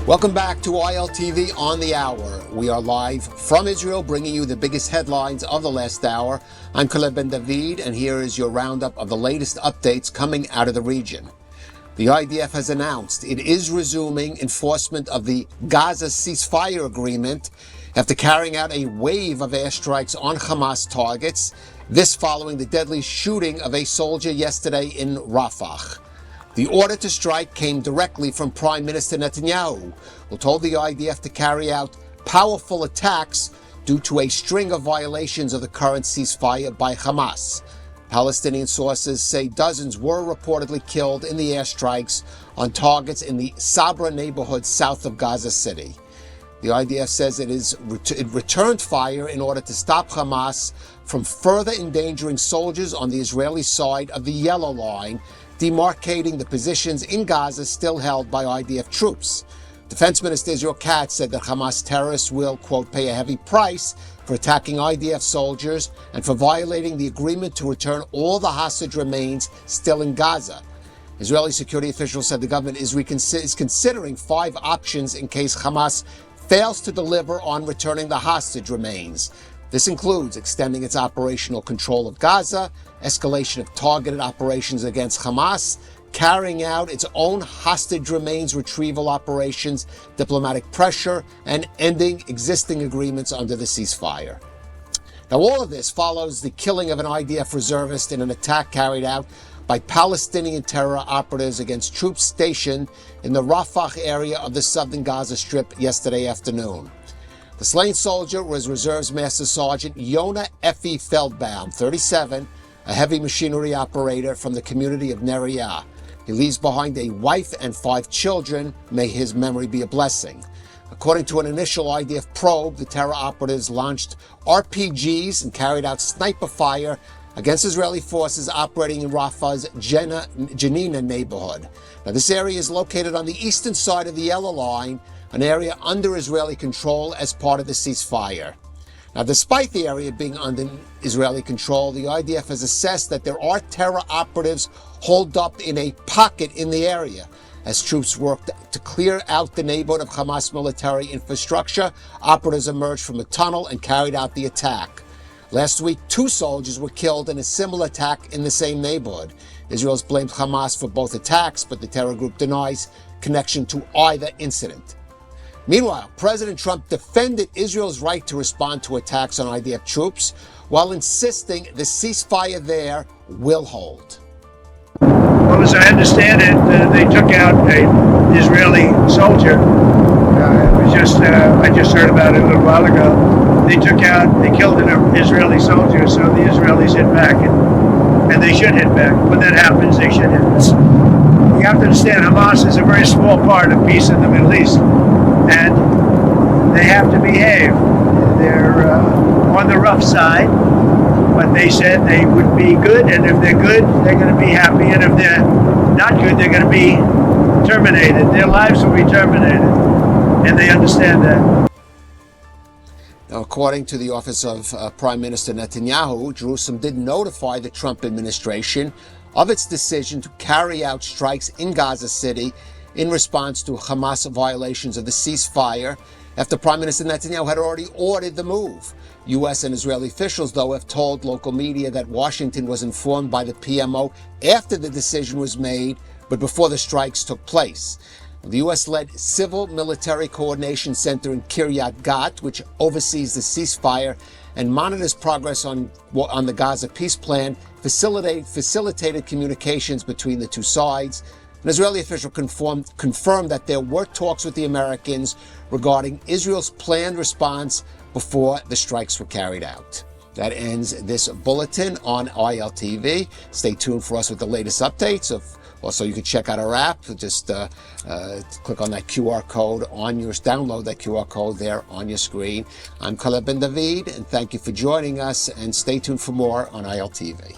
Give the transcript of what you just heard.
Welcome back to ILTV on the Hour. We are live from Israel, bringing you the biggest headlines of the last hour. I'm Caleb Ben David, and here is your roundup of the latest updates coming out of the region. The IDF has announced it is resuming enforcement of the Gaza ceasefire agreement after carrying out a wave of airstrikes on Hamas targets, this following the deadly shooting of a soldier yesterday in Rafah. The order to strike came directly from Prime Minister Netanyahu, who told the IDF to carry out powerful attacks due to a string of violations of the current ceasefire by Hamas. Palestinian sources say dozens were reportedly killed in the airstrikes on targets in the Sabra neighborhood south of Gaza City. The IDF says it returned fire in order to stop Hamas from further endangering soldiers on the Israeli side of the Yellow Line, demarcating the positions in Gaza still held by IDF troops. Defense Minister Israel Katz said that Hamas terrorists will, quote, pay a heavy price for attacking IDF soldiers and for violating the agreement to return all the hostage remains still in Gaza. Israeli security officials said the government is considering 5 options in case Hamas fails to deliver on returning the hostage remains. This includes extending its operational control of Gaza, escalation of targeted operations against Hamas, carrying out its own hostage remains retrieval operations, diplomatic pressure, and ending existing agreements under the ceasefire. Now, all of this follows the killing of an IDF reservist in an attack carried out by Palestinian terror operatives against troops stationed in the Rafah area of the southern Gaza Strip yesterday afternoon. The slain soldier was Reserves Master Sergeant Yonah Effie Feldbaum, 37, a heavy machinery operator from the community of Neriah. He leaves behind a wife and 5 children. May his memory be a blessing. According to an initial IDF probe, the terror operatives launched RPGs and carried out sniper fire against Israeli forces operating in Rafah's Janina neighborhood. Now, this area is located on the eastern side of the Yellow Line, an area under Israeli control as part of the ceasefire. Now, despite the area being under Israeli control, the IDF has assessed that there are terror operatives holed up in a pocket in the area. As troops worked to clear out the neighborhood of Hamas military infrastructure, operatives emerged from a tunnel and carried out the attack. Last week, 2 soldiers were killed in a similar attack in the same neighborhood. Israel's blamed Hamas for both attacks, but the terror group denies connection to either incident. Meanwhile, President Trump defended Israel's right to respond to attacks on IDF troops while insisting the ceasefire there will hold. Well, as I understand it, they took out an Israeli soldier. I just heard about it a little while ago. They killed an Israeli soldier, so the Israelis hit back, and they should hit back. When that happens, they should hit us. You have to understand, Hamas is a very small part of peace in the Middle East, and they have to behave. They're on the rough side, but they said they would be good, and if they're good, they're going to be happy, and if they're not good, they're going to be terminated. Their lives will be terminated, and they understand that. Now, according to the office of Prime Minister Netanyahu, Jerusalem did notify the Trump administration of its decision to carry out strikes in Gaza City in response to Hamas violations of the ceasefire, after Prime Minister Netanyahu had already ordered the move. U.S. and Israeli officials, though, have told local media that Washington was informed by the PMO after the decision was made, but before the strikes took place. The U.S.-led Civil Military Coordination Center in Kiryat Gat, which oversees the ceasefire and monitors progress on the Gaza peace plan, facilitated communications between the two sides. An Israeli official confirmed that there were talks with the Americans regarding Israel's planned response before the strikes were carried out. That ends this bulletin on ILTV. Stay tuned for us with the latest updates. Also, you can check out our app. Just click on that QR code download that QR code there on your screen. I'm Caleb Ben David, and thank you for joining us, and stay tuned for more on ILTV.